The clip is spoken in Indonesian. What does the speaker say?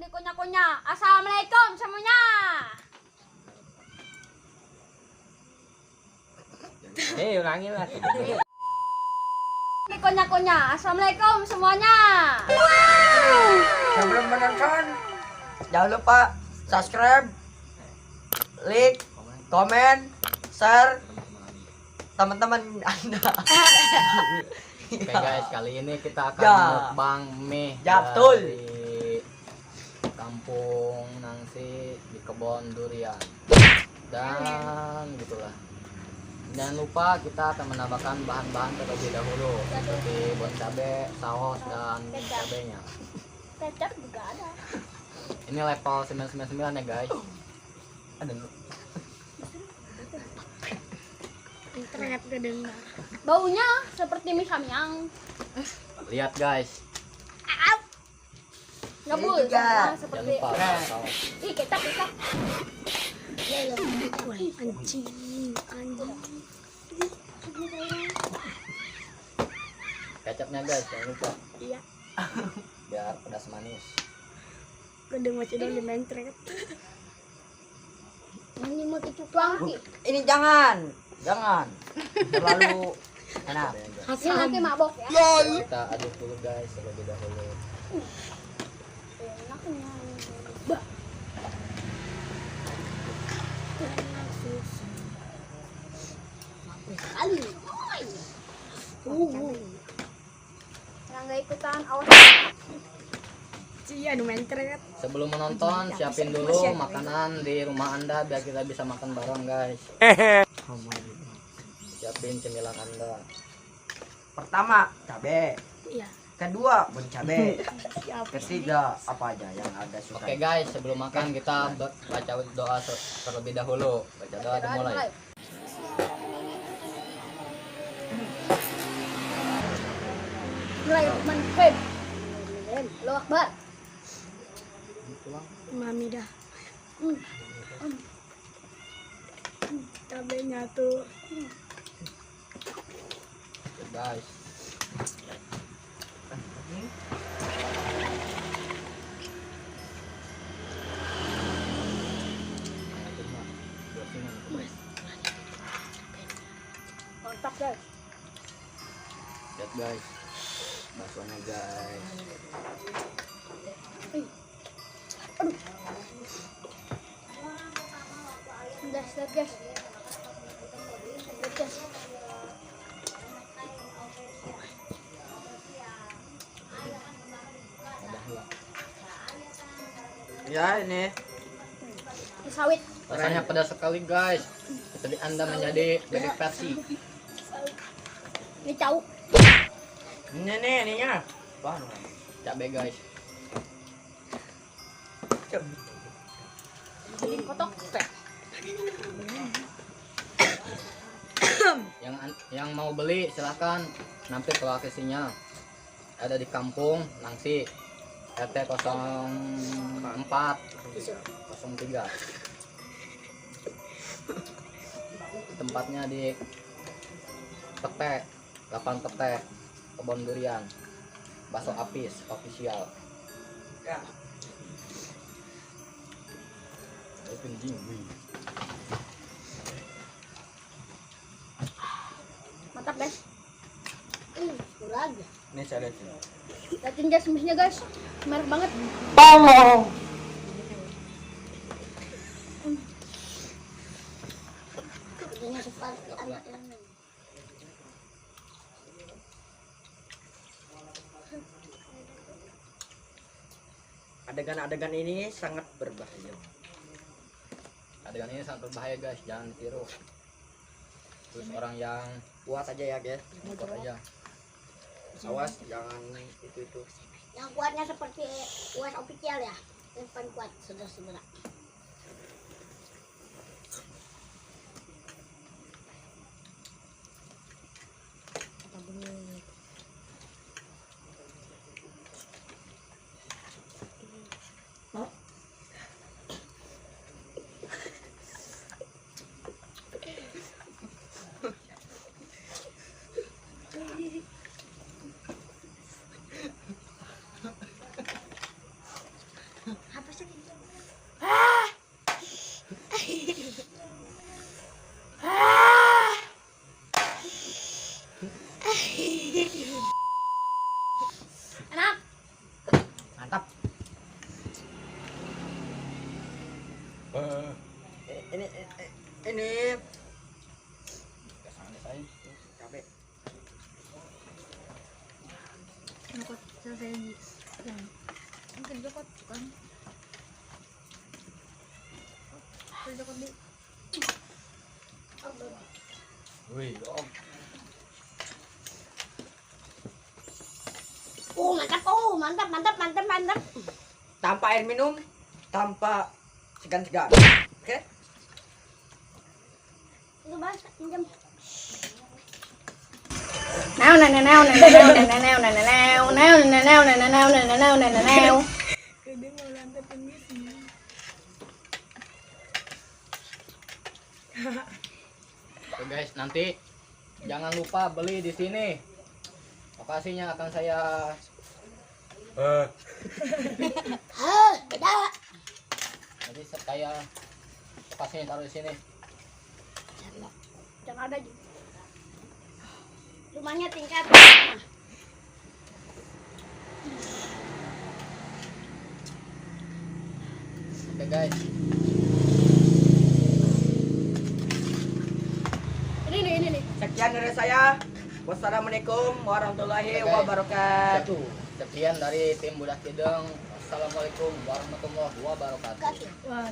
dikunyah-kunyah. Assalamualaikum semuanya. Ulangi lah. Dikunyah-kunyah. Assalamualaikum semuanya. Sebelum menonton, jangan lupa subscribe, like, komen, share teman-teman Anda. Oke guys, kali ini kita akan Ya. mukbang mie Betul. dari kampung Nangsi di kebun durian. Dan gitulah. Jangan lupa kita akan menambahkan bahan-bahan terlebih dahulu seperti bon cabe, saus dan cabenya. Kecap juga ada. Ini level 999 ya guys. Ada Internet kedengar. Baunya seperti mie samyang. Lihat guys. Nggak Ini boleh juga. Jangan seperti. lupa saus. Ih, kecap. Anjing. Kecapnya guys, jangan lupa. Iya. Biar pedas manis. Gedeng macam dulu main trek. Ini mau tuang sih. Ini jangan terlalu enak. Hasil nanti mabok ya. Kita aduk dulu guys terlebih dahulu. Enaknya. Bah. Kali. Yang nggak ikutan awas. Cia main trek. Sebelum menonton, siapin dulu makanan di rumah Anda biar kita bisa makan bareng guys. Siapin cemilan Anda. Pertama, cabe. Iya. Kedua, bon cabe. Ketiga, apa aja yang ada suka. Oke guys, sebelum makan kita baca doa terlebih dahulu. Baca doa dimulai. Bismillahirrahmanirrahim. Allahu Akbar. Mami dah. Cabenya tuh. Oke, guys. Mantap guys. Lihat guys. Baksonya guys. Gas, gas. Gas. Ya, ini. Sawit. Rasanya pedas sekali guys. Seperti Anda menjadi bebek versi. Ini cau. Ini nih, ininya. Wah, Cabe guys. Ini kotok. Yang mau beli silahkan mampir ke lokasinya. Ada di kampung Nangsi RT 04 03. Tempatnya di Pete 8 Pete Kebon Durian. Bakso Apis official. Ya. Mantap guys. Kurang. Ini saya lihat. Liatin jasmisnya guys. Merah banget. Tolong. Ini seperti anak-anak. Adegan-adegan ini sangat berbahaya. Adegan ini sangat berbahaya guys, jangan ditiru. Terus orang yang Kuat aja ya, guys. kuat aja. Awas jangan itu. Yang kuatnya seperti US official ya. Yang paling kuat saudara-saudara. Mantap. Ini cabe. Nakot selesai yan. Ang kajokot kan. Kajokot di. Wih, om. Mantap, mantap. Tanpa air minum, tanpa segan-segan. Oke? Itu bahas, minjem. Oke guys, nanti jangan lupa beli di sini. Lokasinya akan saya Beda. nanti saya lokasinya taruh di sini. Jangan ada. Rumahnya tingkat. Oke guys. Ini nih. Sekian dari saya. Wassalamualaikum warahmatullahi wabarakatuh. Sekian dari tim Budak Kideng. Assalamualaikum warahmatullahi wabarakatuh. Kasih. Wah,